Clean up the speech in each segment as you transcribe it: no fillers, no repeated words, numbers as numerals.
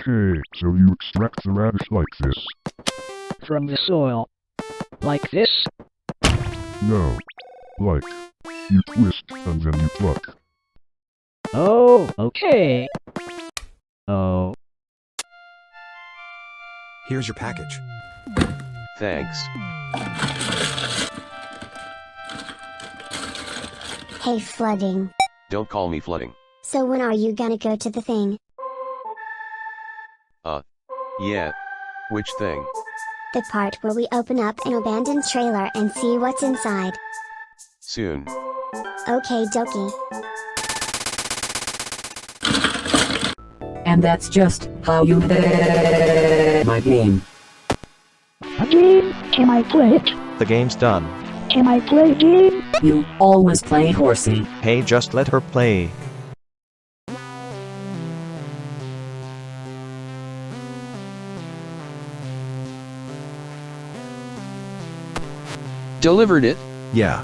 Okay, so you extract the radish like this? From the soil. Like this? No. Like. You twist, and then you pluck. Oh, okay. Oh. Here's your package. Thanks. Hey, Flooding. Don't call me flooding. So when are you gonna go to the thing? Yeah. Which thing? The part where we open up an abandoned trailer and see what's inside. Soon. Okay, dokie. And that's just how you my game. A game? Can I play it? The game's done. Can I play a game? You always play horsey. Hey, just let her play. Delivered it. Yeah.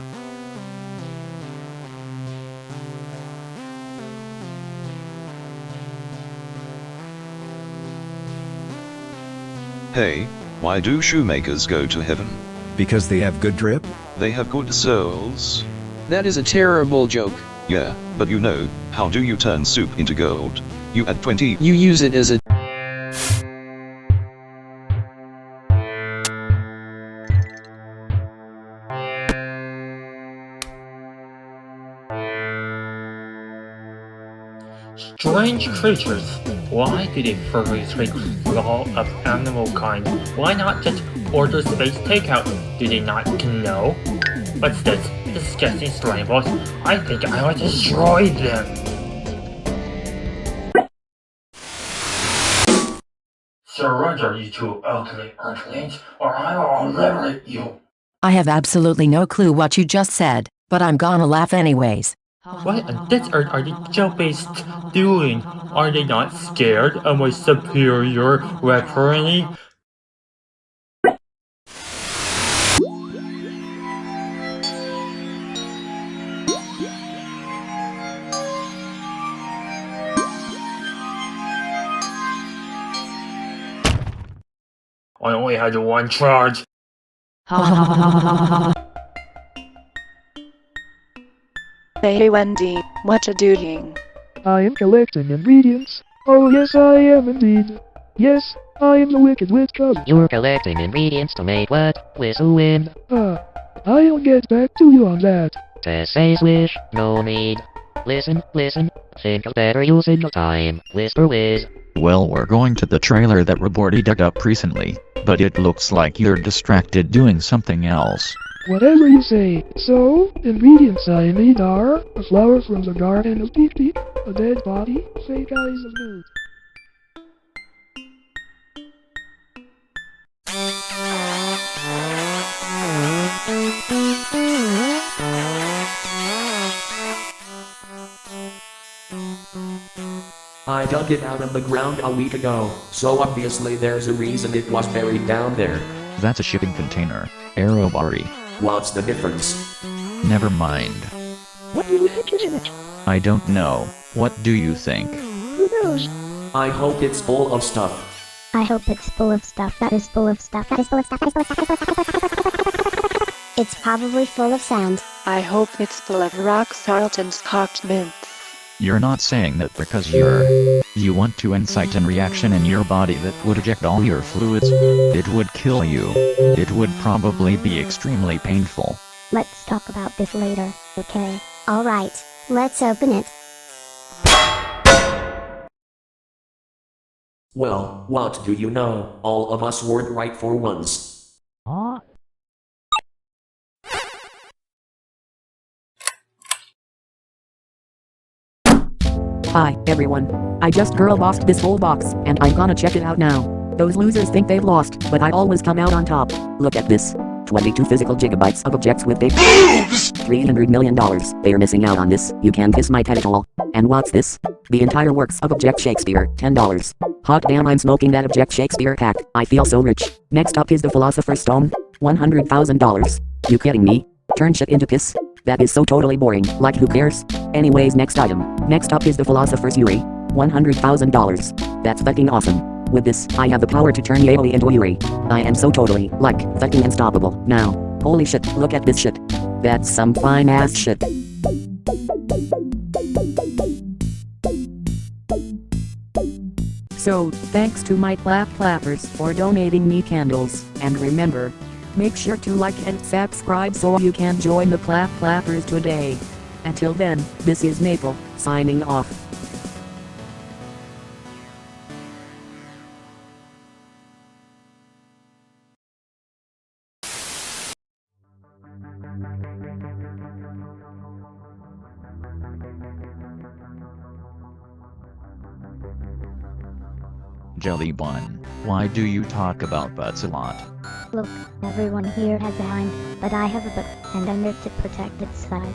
Hey, why do shoemakers go to heaven? Because they have good drip? They have good souls. That is a terrible joke. Yeah, but you know, how do you turn soup into gold? You add 20. You use it as a Strange creatures. Why do they furries break law of animal kind? Why not just order space takeout? Do they not know? What's this? Disgusting slime balls. I think I will destroy them. Surrender, you two ugly earthlings, or I will liberate you. I have absolutely no clue what you just said, but I'm gonna laugh anyways. What on this earth are the Joe-based doing? Are they not scared of my superior weaponry? I only had one charge. Hey Wendy, what you doing? I am collecting ingredients. Oh yes, I am indeed. Yes, I am the Wicked Witch Cousin. You're collecting ingredients to make what? Whistle wind. I'll get back to you on that. To say swish, no need. Listen, think of better usage of time. Whisper whiz. Well, we're going to the trailer that Roborty dug up recently, but it looks like you're distracted doing something else. Whatever you say. So, ingredients I need are a flower from the garden of Picti, a dead body, fake eyes of nude. I dug it out of the ground a week ago, so obviously there's a reason it was buried down there. That's a shipping container. Aerobari. What's the difference? Never mind. What do you think is in it? I don't know. What do you think? Who knows? I hope it's full of stuff. I hope it's full of stuff that is full of stuff that is full of stuff that is full of stuff that is full of stuff. It's probably full of sand. I hope it's full of rock salt and scotch mints. You're not saying that because you want to incite a reaction in your body that would eject all your fluids? It would kill you. It would probably be extremely painful. Let's talk about this later, okay? Alright, let's open it. Well, what do you know? All of us weren't right for once. Hi, everyone. I just girl bossed this whole box, and I'm gonna check it out now. Those losers think they've lost, but I always come out on top. Look at this. 22 physical gigabytes of objects with big $300 million. They're missing out on this. You can kiss my pedal. And what's this? The entire works of Object Shakespeare, $10. Hot damn, I'm smoking that Object Shakespeare pack. I feel so rich. Next up is the Philosopher's Stone, $100,000. You kidding me? Turn shit into piss? That is so totally boring. Like, who cares? Anyways, next item. Next up is the Philosopher's Yuri. $100,000. That's fucking awesome. With this, I have the power to turn Yaoi into Yuri. I am so totally, like, fucking unstoppable. Now, holy shit, look at this shit. That's some fine ass shit. So, thanks to my clappers for donating me candles, and remember, make sure to like and subscribe so you can join the clappers today. Until then, this is Maple, signing off. Jelly Bun, why do you talk about butts a lot? Look, everyone here has a hind, but I have a butt, and I'm there to protect its size.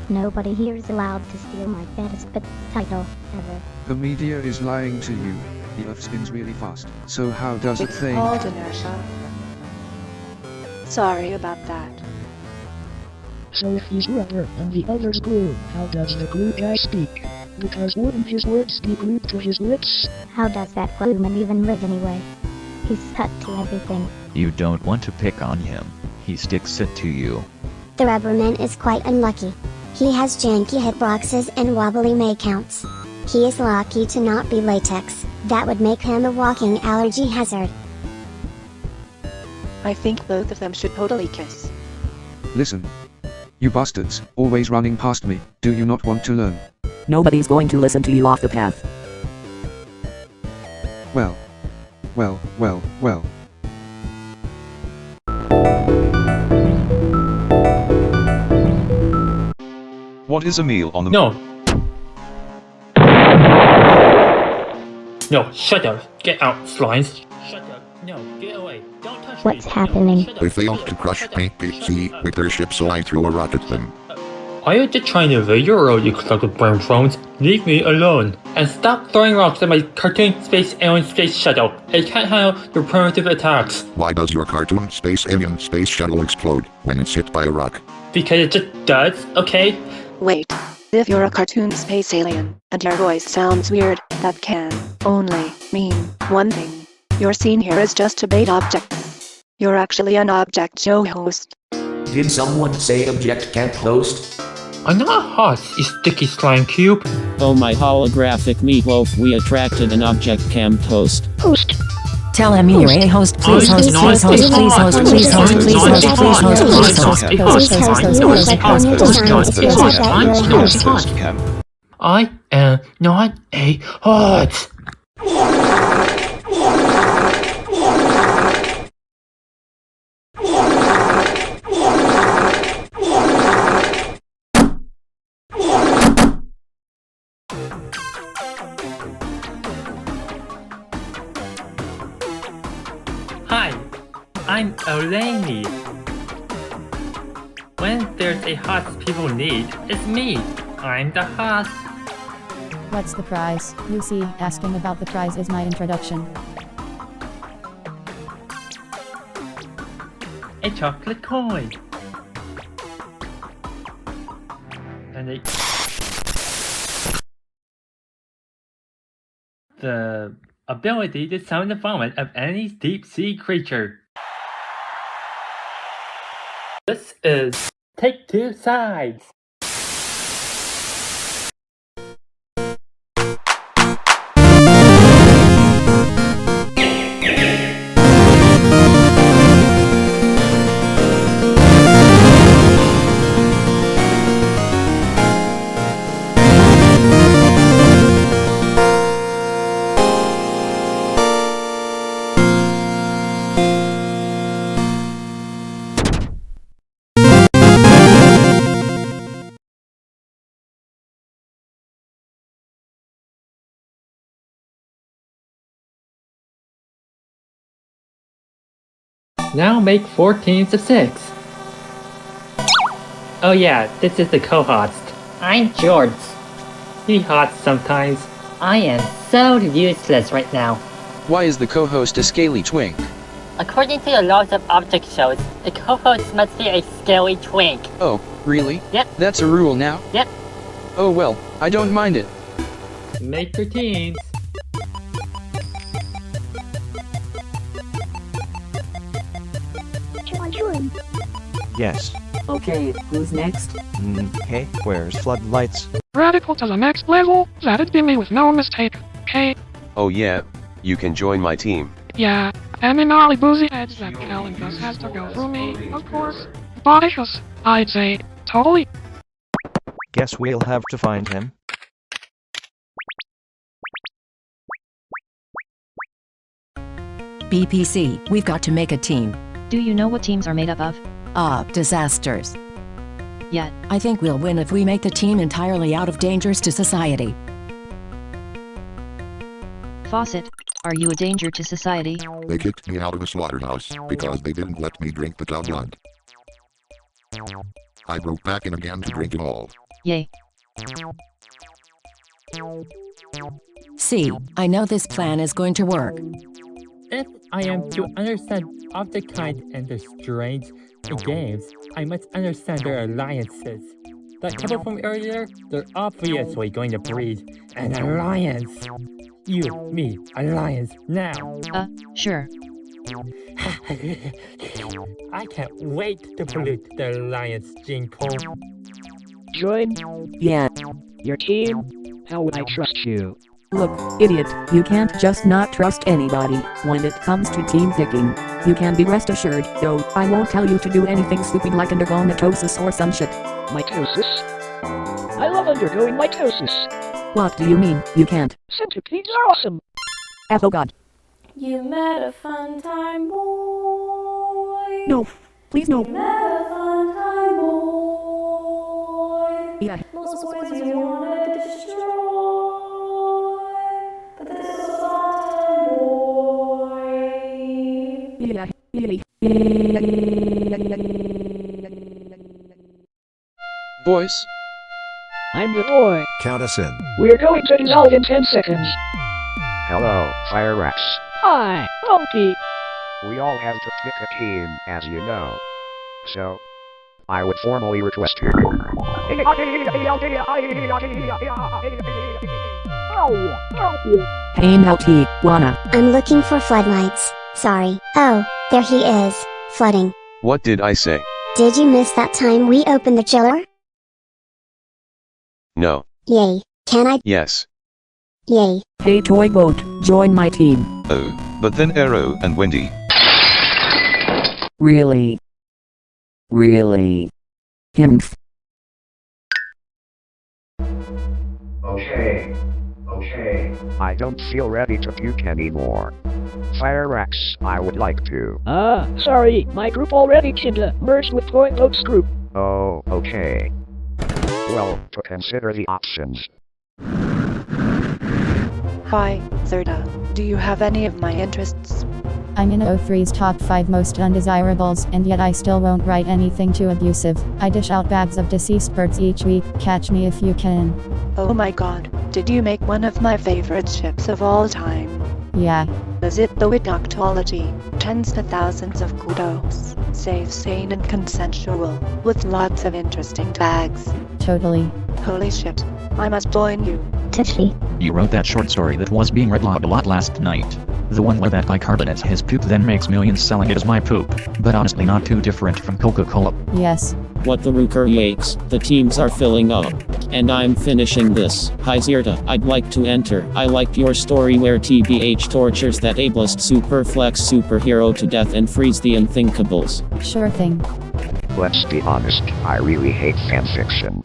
Nobody here is allowed to steal my best butt title, ever. The media is lying to you. The earth spins really fast, so how does it It's think? called inertia. Sorry about that. So if he's rubber and the other's glue, how does the glue guy speak? Because wouldn't his words be glued to his lips? How does that glueman even live anyway? He's stuck to everything. You don't want to pick on him. He sticks it to you. The rubberman is quite unlucky. He has janky hitboxes and wobbly makeouts. He is lucky to not be latex. That would make him a walking allergy hazard. I think both of them should totally kiss. Listen. You bastards, always running past me, do you not want to learn? Nobody's going to listen to you off the path. Well. What is a meal on the— No. No, shut up. Get out, slimes. Shut up. No, get away. Don't touch What's me. happening? No, shut up. They failed to crush my PC with their ship, so I threw a rock at them. Are you just trying to invade or you cluck with burn phones? Leave me alone. And stop throwing rocks at my cartoon space alien space shuttle. It can't handle your primitive attacks. Why does your cartoon space alien space shuttle explode when it's hit by a rock? Because it just does, okay? Wait. If you're a cartoon space alien, and your voice sounds weird, that can only mean one thing. Your scene here is just a bait object. You're actually an object show host. Did someone say object can't host? I'm not hot, you sticky slime cube. Oh my holographic meatloaf, we attracted an object cam toast. Host. Tell him you're a host, please host, please host, please host, please host, please host, please host, please host. I am not a host. Hi, I'm Olaney. When there's a host people need, it's me. I'm the host. What's the prize? Lucy, asking about the prize is my introduction. A chocolate coin. And the ability to summon the vomit of any deep sea creature. This is Take Two Sides. Now make 4 teams of 6. Oh yeah, this is the co-host. I'm George. He hosts sometimes. I am so useless right now. Why is the co-host a scaly twink? According to the laws of object shows, the co-host must be a scaly twink. Oh, really? Yep. That's a rule now? Yep. Oh well, I don't mind it. Make your teams. Can I join? Yes. Okay, who's next? Okay, where's floodlights? Radical to the next level, that'd be me with no mistake. Okay, Oh yeah, you can join my team. yeah. And in all the boozy heads that Kellen just has to go through me, of course. Because, I'd say, totally. Guess we'll have to find him. BPC, we've got to make a team. Do you know what teams are made up of? Disasters. Yet. I think we'll win if we make the team entirely out of dangers to society. Fawcett, are you a danger to society? They kicked me out of the slaughterhouse because they didn't let me drink the cow blood. I broke back in again to drink it all. Yay. See, I know this plan is going to work. If I am to understand object kind and their strange games, I must understand their alliances. That couple from earlier, they're obviously going to breed an alliance. You, me, alliance, now. Sure. I can't wait to pollute the alliance gene pool. Join? Yeah. Your team? How would I trust you? Look, idiot, you can't just not trust anybody when it comes to team picking. You can be rest assured, though, I won't tell you to do anything stupid like undergo mitosis or some shit. Mitosis? I love undergoing mitosis. What do you mean, you can't? Centipedes are awesome. Oh god. You met a fun time boy. No, please no. You met a fun time boy. Yeah. Most boys you wanted to destroy. But this was a fun time boy. Boys? I'm the boy. Count us in. We're going to dissolve in 10 seconds. Hello, Fire Rex. Hi, Monkey. We all have to pick a team, as you know. So, I would formally request you. Hey Melty, wanna? I'm looking for floodlights. Sorry. Oh, there he is. Flooding. What did I say? Did you miss that time we opened the chiller? No. Yay. Can I? Yes. Yay. Hey Toy Boat, join my team. Oh, but then Arrow and Wendy. Really? Really? Himph. Okay. I don't feel ready to puke anymore. Fire Rex, I would like to. Sorry, my group already merged with Toy Boat's group. Oh, okay. Well, to consider the options. Hi, Zerda. Do you have any of my interests? I'm in O3's top 5 most undesirables, and yet I still won't write anything too abusive. I dish out bags of deceased birds each week. Catch me if you can. Oh my god, did you make one of my favorite ships of all time? Yeah. Is it the Widoctology? Tens to thousands of kudos. Safe, sane, and consensual, with lots of interesting tags. Totally. Holy shit. I must join you. Tipsy. You wrote that short story that was being read a lot last night. The one where that guy carbonates his poop then makes millions selling it as my poop. But honestly not too different from Coca-Cola. Yes. What the Rooker yakes, the teams are filling up. And I'm finishing this. Hi Zerta, I'd like to enter. I liked your story where TBH tortures that ableist superflex superhero to death and frees the unthinkables. Sure thing. Let's be honest, I really hate fanfiction.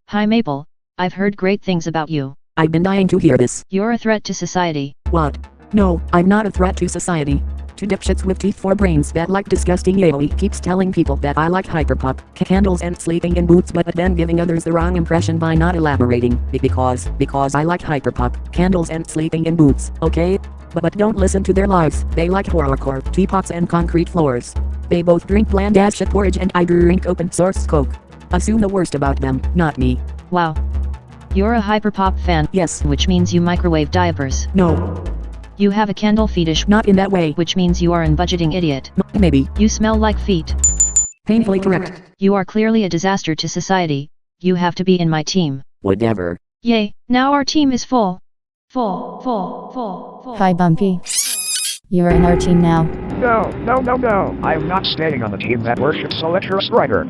Hi Maple, I've heard great things about you. I've been dying to hear this. You're a threat to society. What? No, I'm not a threat to society. Two dipshits with teeth for brains that like disgusting yaoi keeps telling people that I like hyperpop, candles and sleeping in boots but then giving others the wrong impression by not elaborating, because I like hyperpop, candles and sleeping in boots, okay? But don't listen to their lies, they like horrorcore, teapots and concrete floors. They both drink bland ass shit porridge and I drink open source coke. Assume the worst about them, not me. Wow. You're a hyperpop fan. Yes. Which means you microwave diapers. No. You have a candle fetish. Not in that way. Which means you are an budgeting idiot. Maybe. You smell like feet. Painfully correct. You are clearly a disaster to society. You have to be in my team. Whatever. Yay, now our team is full. Full. Hi Bumpy. You're in our team now. No. I'm not staying on the team that worships Electro Strider.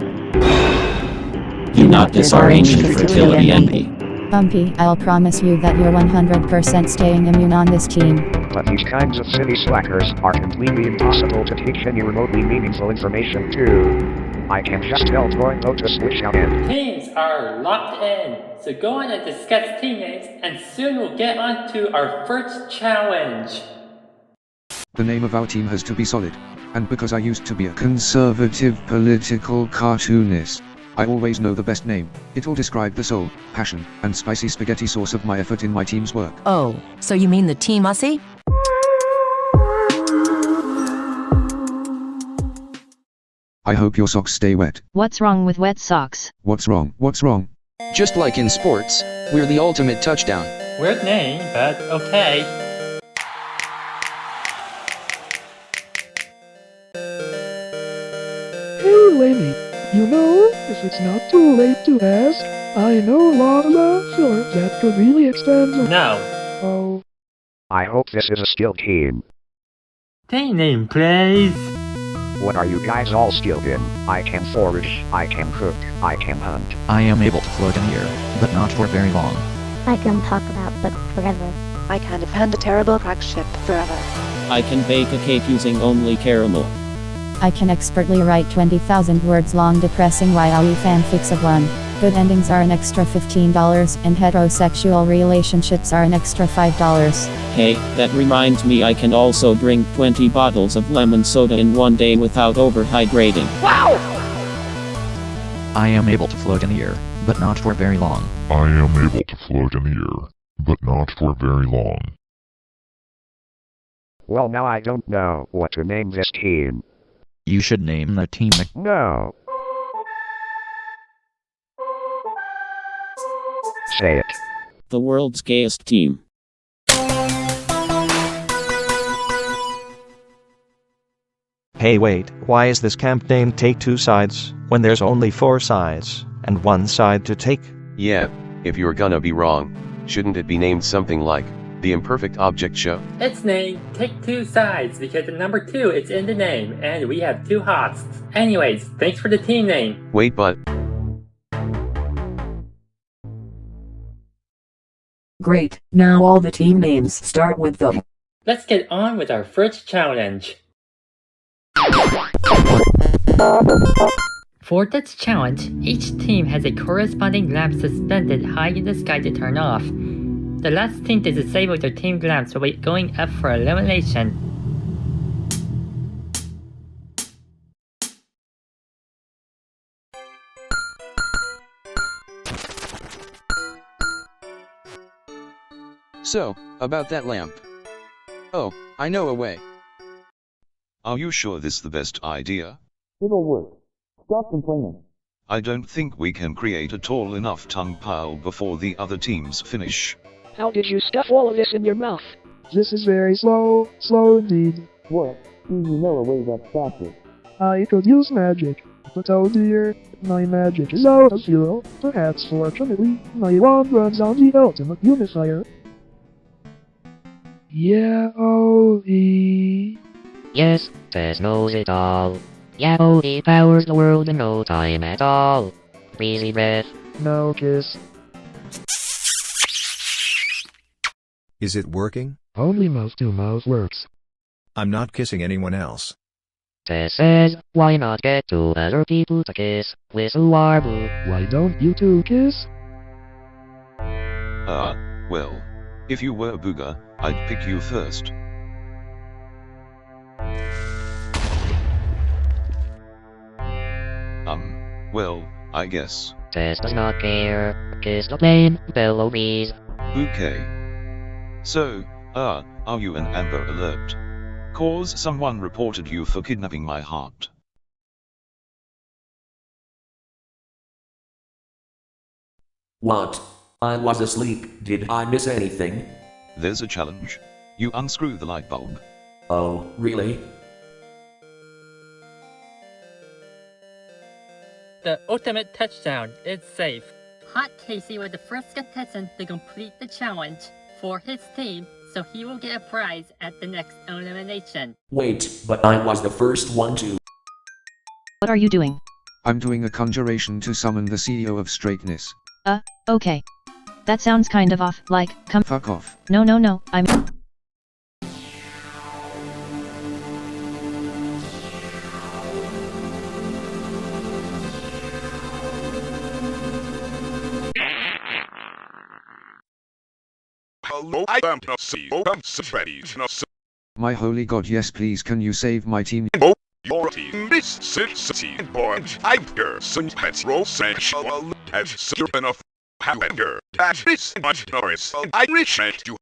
Do not diss our ancient fertility envy. Bumpy, I'll promise you that you're 100% staying immune on this team. But these kinds of city slackers are completely impossible to teach any remotely meaningful information to. I can just tell Toy Lotus which out in. Teams are locked in, so go on and discuss teammates, and soon we'll get on to our first challenge. The name of our team has to be solid. And because I used to be a conservative political cartoonist, I always know the best name. It'll describe the soul, passion, and spicy spaghetti sauce of my effort in my team's work. Oh, so you mean the Team Ussy? I hope your socks stay wet. What's wrong with wet socks? What's wrong? What's wrong? Just like in sports, we're the ultimate touchdown. Weird name, but okay. Hey Lenny, you know, if it's not too late to ask, I know a lot about short that could really expand the— No. Oh. I hope this is a skilled team. Team name, please. What are you guys all skilled in? I can forage, I can cook, I can hunt. I am able to float in the air, but not for very long. I can talk about book forever. I can defend a terrible crack ship forever. I can bake a cake using only caramel. I can expertly write 20,000 words long depressing YAOE fanfics of one. Good endings are an extra $15, and heterosexual relationships are an extra $5. Hey, that reminds me I can also drink 20 bottles of lemon soda in one day without overhydrating. Wow! I am able to float in the air, but not for very long. I am able to float in the air, but not for very long. Well, now I don't know what to name this team. You should name the team. No. Say it. The world's gayest team. Hey wait, why is this camp named Take Two Sides, when there's only 4 sides, and 1 side to take? Yeah, if you're gonna be wrong, shouldn't it be named something like The Imperfect Object Show? It's named Take Two Sides because the number 2 is in the name, and we have 2 hosts. Anyways, thanks for the team name. Wait, but Great, now all the team names start with them. Let's get on with our first challenge. For this challenge, each team has a corresponding lamp suspended high in the sky to turn off. The last team to disable their team lamps will be going up for elimination. So, about that lamp. Oh, I know a way. Are you sure this is the best idea? It'll work. Stop complaining. I don't think we can create a tall enough tongue pile before the other teams finish. How did you stuff all of this in your mouth? This is very slow indeed. What? Do you know a way that's faster? I could use magic, but oh dear, my magic is out of zero. Perhaps fortunately, my wand runs on the ultimate unifier. Yaoi. Yes, Tess knows it all. Yaoi powers the world in no time at all. Breezy breath. No kiss. Is it working? Only mouth to mouth works. I'm not kissing anyone else. Tess says, why not get 2 other people to kiss with Uarbu? Why don't you two kiss? Well, if you were Booga, I'd pick you first. Well, I guess. Tess does not care. Kiss the plane, bellow bees. Okay. So, are you an Amber Alert? Cause someone reported you for kidnapping my heart. What? I was asleep, did I miss anything? There's a challenge. You unscrew the light bulb. Oh, really? The ultimate touchdown is safe. Hot Casey was the first contestant to complete the challenge for his team, so he will get a prize at the next elimination. Wait, but I was the first one to. What are you doing? I'm doing a conjuration to summon the CEO of Straightness. Okay. That sounds kind of off, like, come. Fuck off. No, I'm. Hello, I am the CEO of Straightness. My holy god, yes please, can you save my team? Oh, your team is 16 points. I'm person heterosexual and secure enough. However, that is much noise. I respect you.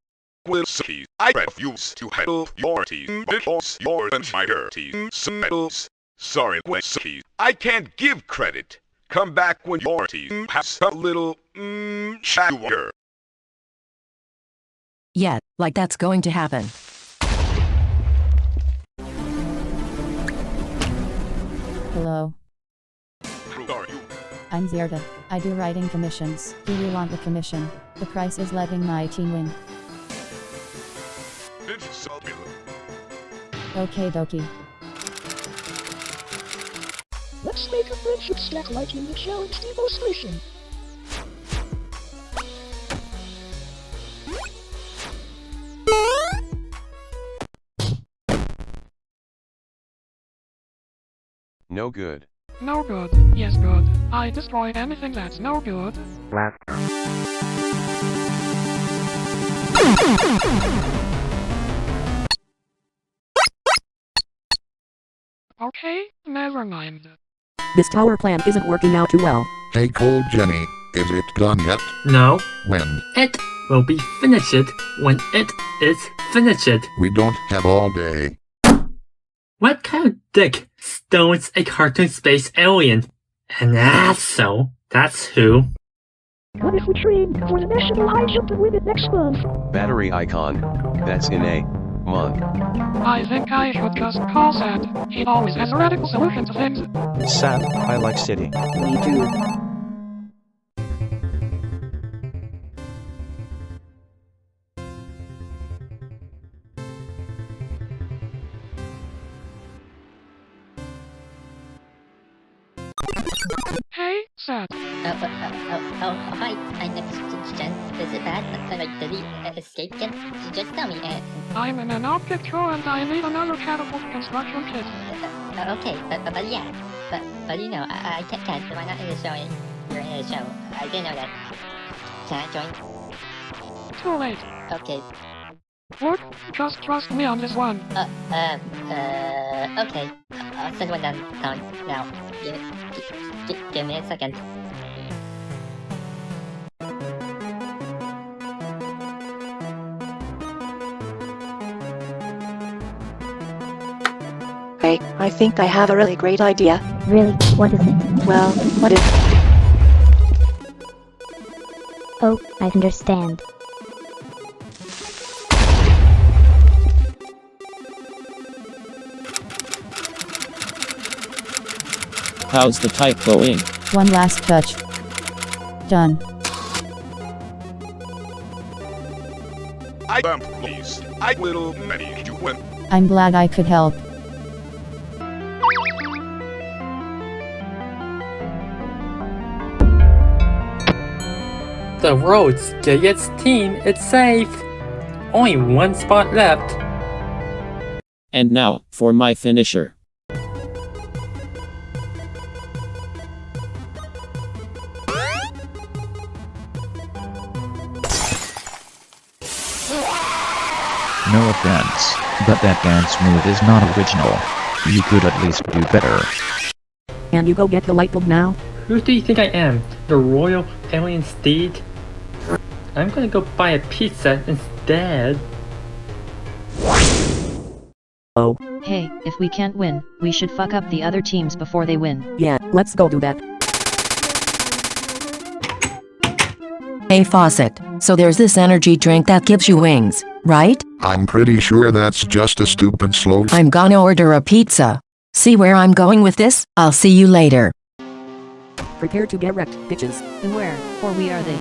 Will see, I refuse to help your team because your entire team smells. Sorry, Whiskey, I can't give credit. Come back when your team has a little, shower. Yeah, like that's going to happen. Hello. Who are you? I'm Zerda. I do writing commissions. Do you want a commission? The price is letting my team win. It's Sabil. Okay dokie. Let's make a friendship stack like in the challenge demonstration. No good. No good. Yes good. I destroy anything that's no good. Laughter. Okay, never mind. This tower plan isn't working out too well. Hey Cold Jenny, is it done yet? No, When? it will be finished when it is finished. We don't have all day. What kind of dick stones a cartoon space alien? An asshole, that's who. What if we train for the National High Jump and win it next month? Battery icon. That's in a month. I think I should just call Sad. He always has a radical solution to things. Sad, I like city. Me too. Hey, Sad. Hi, I'm next Jen. Is it bad? Did he escape again? Just tell me, I'm in an object drawer and I need another catapult construction kit. Okay, but yeah. But you know, I can't. Why not in the show? You're in the show. I didn't know that. Can I join? Too late. Okay. Look, just trust me on this one. Okay. I'll send one down now. Give me a second. Hey, I think I have a really great idea. Really? What is it? Well, what if... Oh, I understand. How's the type going? One last touch. Done. I am please. I will make you win. I'm glad I could help. The Rhodes Giants team is safe. Only one spot left. And now, for my finisher. No offense, but that dance move is not original. You could at least do better. Can you go get the light bulb now? Who do you think I am? The Royal Alien Steed? I'm gonna go buy a pizza instead. Oh. Hey, if we can't win, we should fuck up the other teams before they win. Yeah, let's go do that. Hey Fawcett, so there's this energy drink that gives you wings, right? I'm pretty sure that's just a stupid slogan. I'm gonna order a pizza. See where I'm going with this? I'll see you later. Prepare to get wrecked, bitches. And where, or we are they?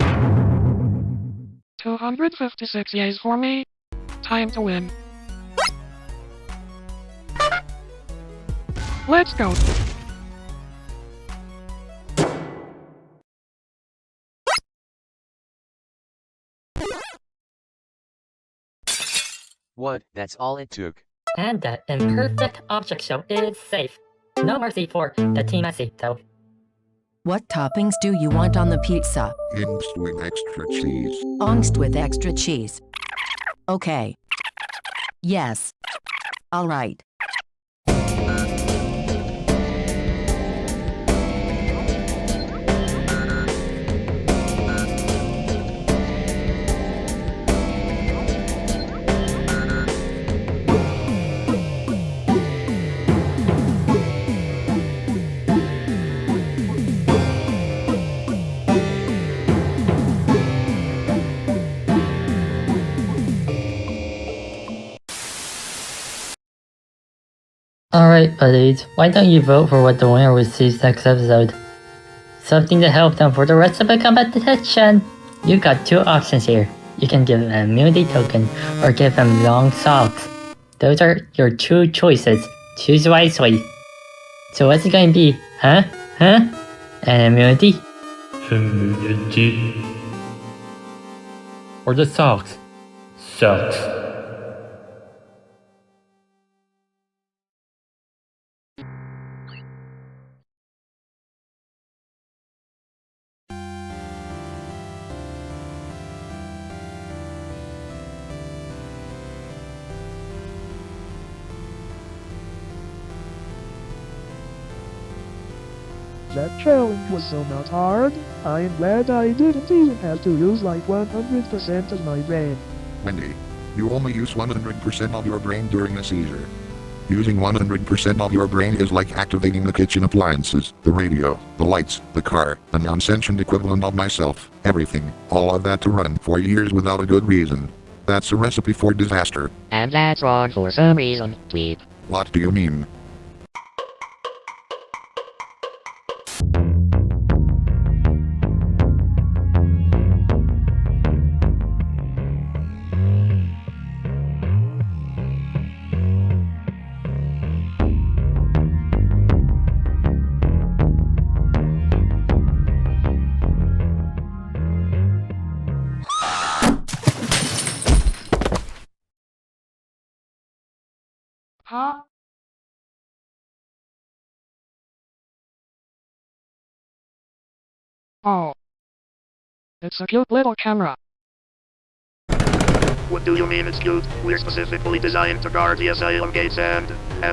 256 yeas for me. Time to win. Let's go. What? That's all it took. And the imperfect object show is safe. No mercy for the Team Messi, though. What toppings do you want on the pizza? Angst with extra cheese. Angst with extra cheese. Okay. Yes. All right. Alright, buddies, why don't you vote for what the winner receives next episode? Something to help them for the rest of the competition! You got two options here. You can give them an immunity token, or give them long socks. Those are your two choices. Choose wisely. So what's it gonna be, huh? Huh? An immunity? Immunity. Or the socks? Socks. That challenge was so not hard. I am glad I didn't even have to use like 100% of my brain. Wendy, you only use 100% of your brain during a seizure. Using 100% of your brain is like activating the kitchen appliances, the radio, the lights, the car, the non-sentient equivalent of myself, everything, all of that to run for years without a good reason. That's a recipe for disaster. And that's wrong for some reason, Tweep. What do you mean? Huh? Oh. It's a cute little camera. What do you mean it's cute? We're specifically designed to guard the asylum gates and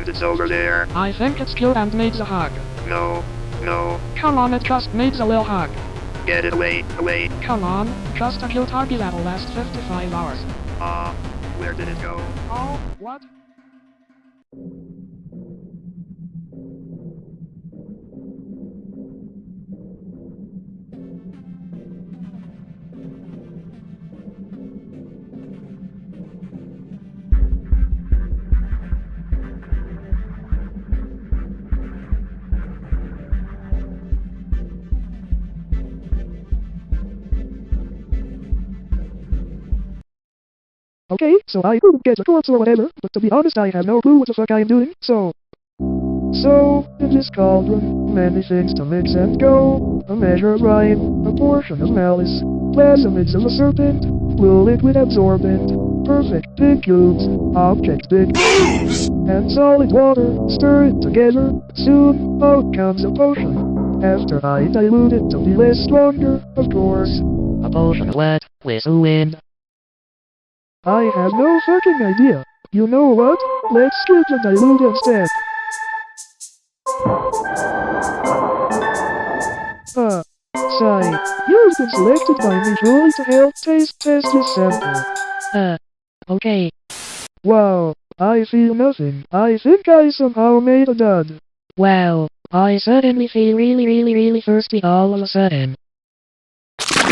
it's over there. I think it's cute and needs a hug. No. Come on, it just needs a little hug. Get it away. Come on, just a cute huggy that'll last 55 hours. Where did it go? Oh, what? Okay, so I couldn't get the courts or whatever, but to be honest I have no clue what the fuck I am doing, so, in this cauldron, many things to mix and go, a measure of brine, a portion of malice, plasmids of a serpent, blue liquid absorbent, perfect big cubes, objects big and solid water, stir it together, soon, out comes a potion, after I dilute it to be less stronger, of course. A potion of what? With a wind. I have no fucking idea. You know what? Let's skip the dilute instead. Sigh. You've been selected by me truly to help taste test this sample. Okay. Wow, I feel nothing. I think I somehow made a dud. Wow, I suddenly feel really thirsty all of a sudden.